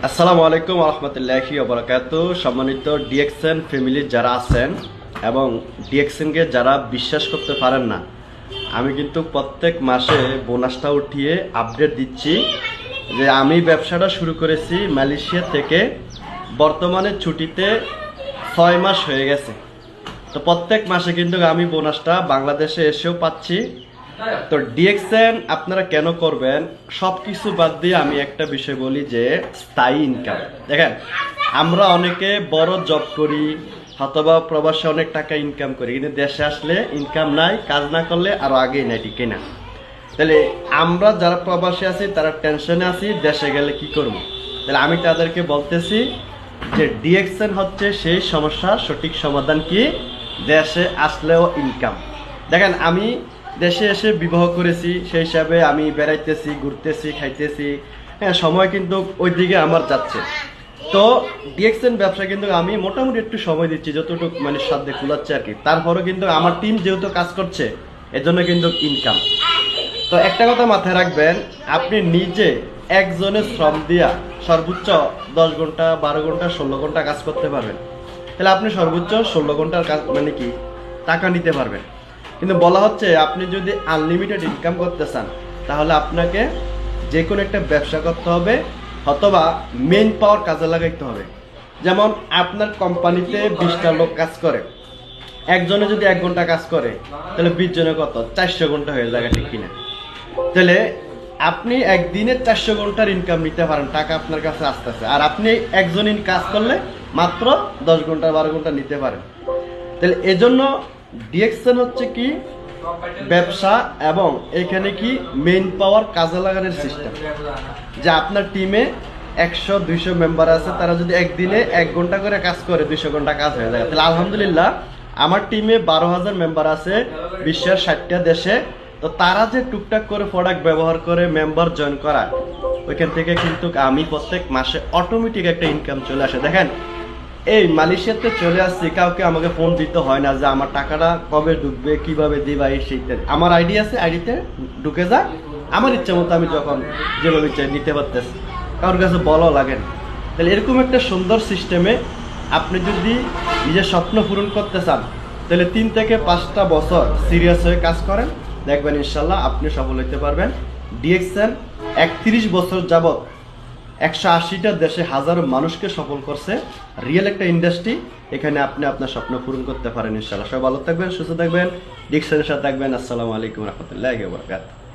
আসসালামু আলাইকুম রহমতুল্লাহি ওবারাকাতু। সম্মানিত ডিএক্সএন ফ্যামিলির যারা আছেন এবং ডিএক্সএনকে যারা বিশ্বাস করতে পারেন না, আমি কিন্তু প্রত্যেক মাসে বোনাসটা উঠিয়ে আপডেট দিচ্ছি যে আমি ব্যবসাটা শুরু করেছি মালয়েশিয়া থেকে। বর্তমানে ছুটিতে 6 মাস হয়ে গেছে। তো প্রত্যেক মাসে কিন্তু আমি বোনাসটা বাংলাদেশে এসেও পাচ্ছি। তো ডিএক্সএন আপনারা কেন করবেন, সব কিছু বাদ দিয়ে আমি একটা বিষয় বলি যে স্থায়ী ইনকাম। দেখেন, আমরা অনেকে বড় জব করি অথবা প্রবাসে অনেক টাকা ইনকাম করি, কিন্তু দেশে আসলে ইনকাম নাই, কাজ না করলে আরও আগেই নাই, ঠিক না? তাহলে আমরা যারা প্রবাসে আছি তারা টেনশনে আছি, দেশে গেলে কি করব। তাহলে আমি তাদেরকে বলতেছি যে ডিএক্সএন হচ্ছে সেই সমস্যার সঠিক সমাধান। কি দেশে আসলেও ইনকাম। দেখেন, আমি দেশে এসে বিবাহ করেছি, সেই হিসাবে আমি বেড়াইতেছি, ঘুরতেছি, খাইতেছি, হ্যাঁ, সময় কিন্তু ওই দিকে আমার যাচ্ছে। তো ডিএক্সএন ব্যবসা কিন্তু আমি মোটামুটি একটু সময় দিচ্ছি, যতটুকু মানে সাধ্যে কুলাচ্ছে আর কি। তারপরেও কিন্তু আমার টিম যেহেতু কাজ করছে, এজন্য কিন্তু ইনকাম। তো একটা কথা মাথায় রাখবেন, আপনি নিজে একজনের শ্রম দিয়া সর্বোচ্চ 10 ঘন্টা, 12 ঘন্টা, 16 ঘন্টা কাজ করতে পারবেন। তাহলে আপনি সর্বোচ্চ 16 ঘন্টার কাজ মানে কি টাকা নিতে পারবেন। কিন্তু বলা হচ্ছে আপনি যদি আনলিমিটেড ইনকাম করতে চান, তাহলে আপনাকে যে কোনো একটা ব্যবসা করতে হবে অথবা মেন পাওয়ার কাজে লাগাইতে হবে। যেমন আপনার কোম্পানিতে 20টা লোক কাজ করে, একজনে যদি 1 ঘন্টা কাজ করে, তাহলে 20 জনে কত 400 ঘন্টা হয়ে যায়, ঠিক কিনা? তাহলে আপনি একদিনে 400 ঘন্টার ইনকাম নিতে পারেন, টাকা আপনার কাছে আসতে আসতে। আর আপনি একজনই কাজ করলে মাত্র 10 ঘন্টা 12 ঘন্টা নিতে পারেন। তাহলে এজন্য ডিএক্সএন হচ্ছে কি ব্যবসা, এবং এখানে কি মেইন পাওয়ার কাজে লাগানোর সিস্টেম। যে আপনার টিমে 100-200 মেম্বার আছে, তারা যদি একদিনে 1 ঘন্টা করে কাজ করে 200 ঘন্টা কাজ হয়ে যায়। তাহলে আলহামদুলিল্লাহ আমার টিমে 12,000 মেম্বার আছে বিশ্বের 60টা দেশে। তো তারা যে টুকটাক করে প্রোডাক্ট ব্যবহার করে মেম্বার জয়েন করা, ওইখান থেকে কিন্তু আমি প্রত্যেক মাসে অটোমেটিক একটা ইনকাম চলে আসে। দেখেন, এই মালয়েশিয়াতে চলে আসছি, কাউকে আমাকে ফোন দিতে হয় না যে আমার টাকাটা কবে ঢুকবে, কিভাবে দিবা, এই সেই। আমার আইডি আছে, আইডিতে ঢুকে যায়, আমার ইচ্ছা মতো আমি যখন যেভাবে চাই নিতে পারতেছি, কারোর কাছে বলাও লাগে না। তাহলে এরকম একটা সুন্দর সিস্টেমে আপনি যদি নিজের স্বপ্ন পূরণ করতে চান, তাহলে 3 থেকে 5টা বছর সিরিয়াস হয়ে কাজ করেন, দেখবেন ইনশাল্লাহ আপনি সফল হতে পারবেন। ডিএক্সএন 31 বছর যাবত 180টা দেশে হাজারো মানুষকে সফল করছে। রিয়েল একটা ইন্ডাস্ট্রি, এখানে আপনি আপনার স্বপ্ন পূরণ করতে পারেন ইনশাল্লাহ। সবাই ভালো থাকবেন, সুস্থ থাকবেন, ডিএক্সএনের সাথে থাকবেন। আসসালামু আলাইকুম রহমতুল্লাহি ওয়া বারাকাতুহু।